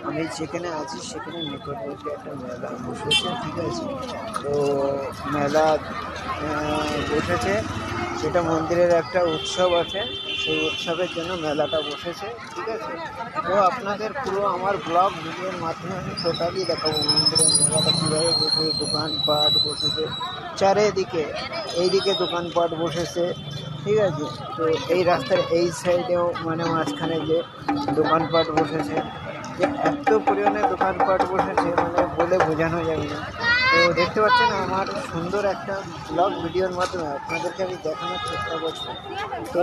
আমি যেখানে আছি সেখানে নিকটবর্তী একটা মেলা বসেছে, ঠিক আছে। তো মেলা বসেছে, সেটা মন্দিরের একটা উৎসব আছে, সেই উৎসবের জন্য মেলাটা বসেছে, ঠিক আছে। তো আপনাদের পুরো আমার ব্লগ ভিডিওর মাধ্যমে আমি টোটালি দেখাবো মন্দিরের মেলাটা কীভাবে বসে, দোকানপাট বসেছে চারিদিকে, এইদিকে দোকানপাট বসেছে, ঠিক আছে। তো এই রাস্তার এই সাইডেও মানে মাঝখানে যে দোকানপাট বসেছে, যে এত পরিমাণে দোকানপাট বসেছে মানে বলে বোঝানো যাবে না। তো দেখতে পাচ্ছেন আমার সুন্দর একটা ব্লগ ভিডিওর মাধ্যমে আপনাদেরকে আমি দেখানোর চেষ্টা করছি। তো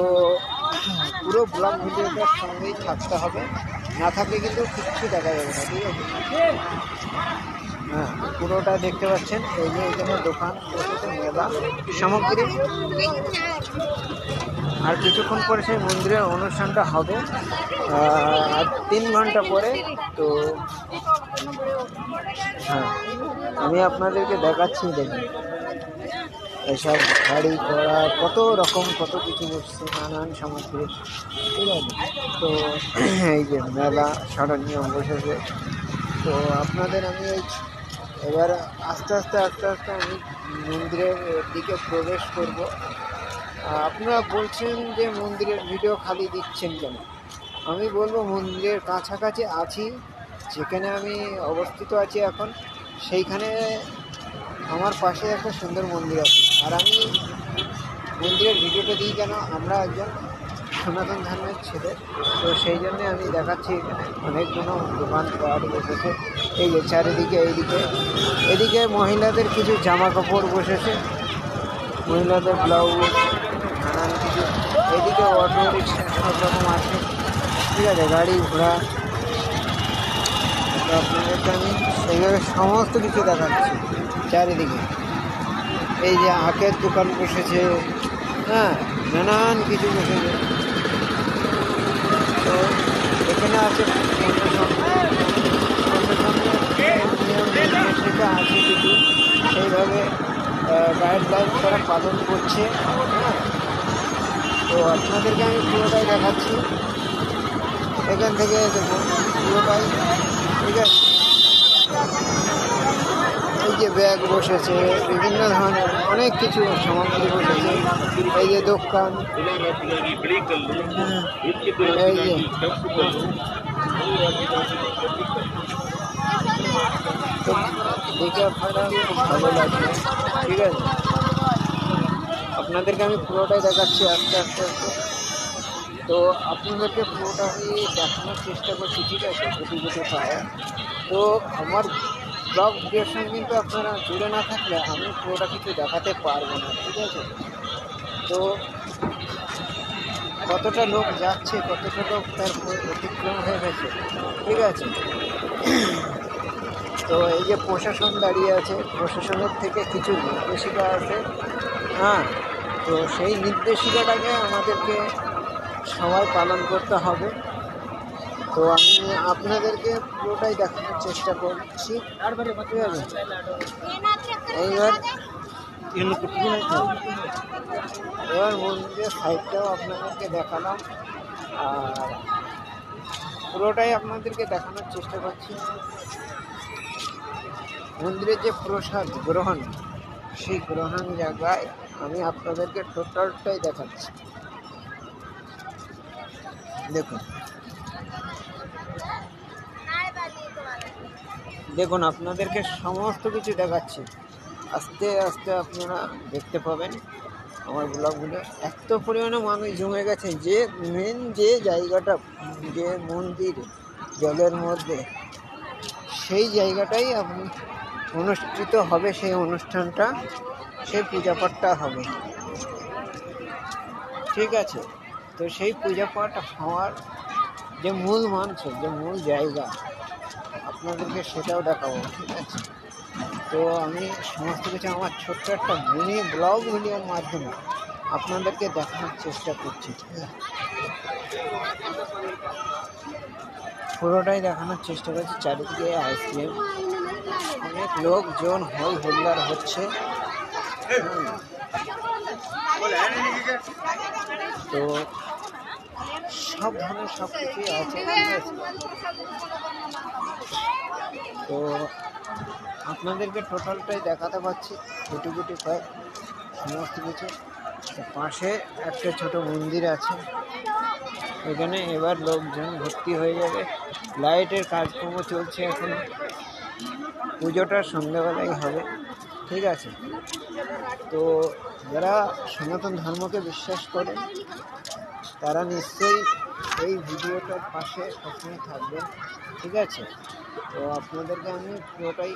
পুরো ব্লগ ভিডিওটার সঙ্গেই থাকতে হবে, না থাকলে কিন্তু কিচ্ছু দেখা যাবে না, ঠিক আছে। হ্যাঁ, পুরোটা দেখতে পাচ্ছেন, এই যে এখানে দোকান বসেছে, মেলা সামগ্রী। আর কিছুক্ষণ পরে সেই মন্দিরের অনুষ্ঠানটা হবে, আর 3 ঘন্টা পরে। তো হ্যাঁ, আমি আপনাদেরকে দেখাচ্ছি, দেখুন এসব গাড়ি ঘোড়া কত রকম কত কিছু বসছে, নানান সামগ্রী, ঠিক আছে। তো এই যে মেলা সরঞ্জাম বসেছে। তো আপনাদের আমি এবার আস্তে আস্তে আমি মন্দিরের দিকে প্রবেশ করব। আপনারা বলছেন যে মন্দিরের ভিডিও খালি দিচ্ছেন কেন? আমি বলবো মন্দিরের কাছাকাছি আছি, যেখানে আমি অবস্থিত আছি এখন, সেইখানে আমার পাশে একটা সুন্দর মন্দির আছে। আর আমি মন্দিরের ভিডিওটা দিই কেন, আমরা একজন সনাতন ধর্মের ছেলে, তো সেই জন্যে আমি দেখাচ্ছি। এখানে অনেকগুলো দোকানপাট বসেছে, এই যে চারিদিকে, এদিকে মহিলাদের কিছু জামা কাপড় বসেছে, মহিলাদের ব্লাউজ, নানান কিছু। এদিকে অটো রিক্সা সব রকম আছে, ঠিক আছে, গাড়ি ঘোড়া। তো আপনাদেরকে আমি সেইভাবে সমস্ত কিছু দেখাচ্ছি চারিদিকে। এই যে আখের দোকান বসেছে, হ্যাঁ, নানান কিছু বসেছে। তো এখানে আছে সেটা আছে কিছু, সেইভাবে গাইডলাইন তারা পালন করছে, হ্যাঁ। তো আপনাদেরকে আমি পুরোটাই দেখাচ্ছি এখান থেকে, দেখুন পুরোটাই, ঠিক আছে। এই যে ব্যাগ বসেছে, বিভিন্ন ধরনের অনেক কিছু সামগ্রী বসেছে, এই যে দোকান, এই যে দেখে আপনারা খুব ভালো লাগবে, ঠিক আছে। আপনাদেরকে আমি পুরোটাই দেখাচ্ছি আস্তে আস্তে। তো আপনাদেরকে পুরোটা আমি দেখানোর চেষ্টা করছি, ঠিক আছে, গুটি পায়ে। তো আমার ব্লগ ভিডিওর সঙ্গে কিন্তু আপনারা জুড়ে না থাকলে আমি পুরোটা কিছু দেখাতে পারবো না, ঠিক আছে। তো কতটা লোক যাচ্ছে, কতটা লোক তার অতিক্রম হয়ে গেছে, ঠিক আছে। তো এই যে প্রশাসন দাঁড়িয়ে আছে, প্রশাসনের থেকে কিছু নির্দেশিকা আছে, হ্যাঁ। তো সেই নির্দেশিকাটাকে আমাদেরকে সবাই পালন করতে হবে। তো আমি আপনাদেরকে পুরোটাই দেখানোর চেষ্টা করছি, ঠিক আছে। এবার মন্দিরের সাইডটাও আপনাদেরকে দেখালাম, আর পুরোটাই আপনাদেরকে দেখানোর চেষ্টা করছি। মন্দিরের যে প্রসাদ গ্রহণ, সেই গ্রহণ জায়গায় আমি আপনাদেরকে টোটালটাই দেখাচ্ছি, দেখুন দেখুন আপনাদেরকে সমস্ত কিছু দেখাচ্ছি, আস্তে আস্তে আপনারা দেখতে পাবেন আমার ব্লগগুলো। এত পরিমাণে মানুষ জমে গেছে, যে মেন যে জায়গাটা, যে মন্দির জলের মধ্যে, সেই জায়গাটাই আপনি অনুষ্ঠিত হবে, সেই অনুষ্ঠানটা, সেই পূজাপাঠটা হবে, ঠিক আছে। তো সেই পূজাপাঠ হওয়ার যে মূল মঞ্চ, যে মূল জায়গা, আপনাদেরকে সেটাও দেখাবো, ঠিক আছে। তো আমি সমস্ত কিছু আমার ছোট্ট একটা মিনি ব্লগ ভিডিওর মাধ্যমে আপনাদেরকে দেখানোর চেষ্টা করছি, পুরোটাই দেখানোর চেষ্টা করছি। চারিদিকে আইসক্রিম, অনেক লোকজন, হই হুল্লার হচ্ছে, তো সব ধরনের সব কিছুই আছে, ঠিক আছে। তো আপনাদেরকে টোটালটাই দেখাতে পাচ্ছি, গুটি গুটি কয়েক সমস্ত কিছু। তো পাশে একটা ছোট মন্দির আছে, এখানে এবার লোকজন ভর্তি হয়ে যাবে। লাইটের কাজকর্ম চলছে এখন, পুজোটা সন্ধ্যাবেলায় হবে, ঠিক আছে। তো যারা সনাতন ধর্মকে বিশ্বাস করে তারা নিশ্চয়ই এই ভিডিওটার পাশে সবসময় থাকবেন, ঠিক আছে। তো আপনাদেরকে আমি পুরোটাই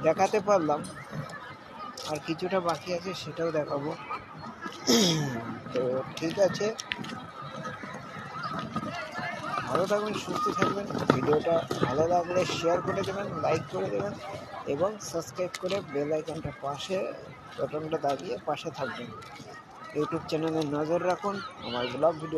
দেখাতে পারলাম, আর কিছুটা বাকি আছে সেটাও দেখাবো। তো ঠিক আছে, ভালো থাকবেন, সুস্থ থাকবেন। ভিডিওটা ভালো লাগলে শেয়ার করে দেবেন, লাইক করে দেবেন এবং সাবস্ক্রাইব করে বেল আইকনটা পাশে বাটনটা দাবিয়ে পাশে থাকবেন। ইউটিউব চ্যানেলে নজর রাখুন, আমার ব্লগ ভিডিও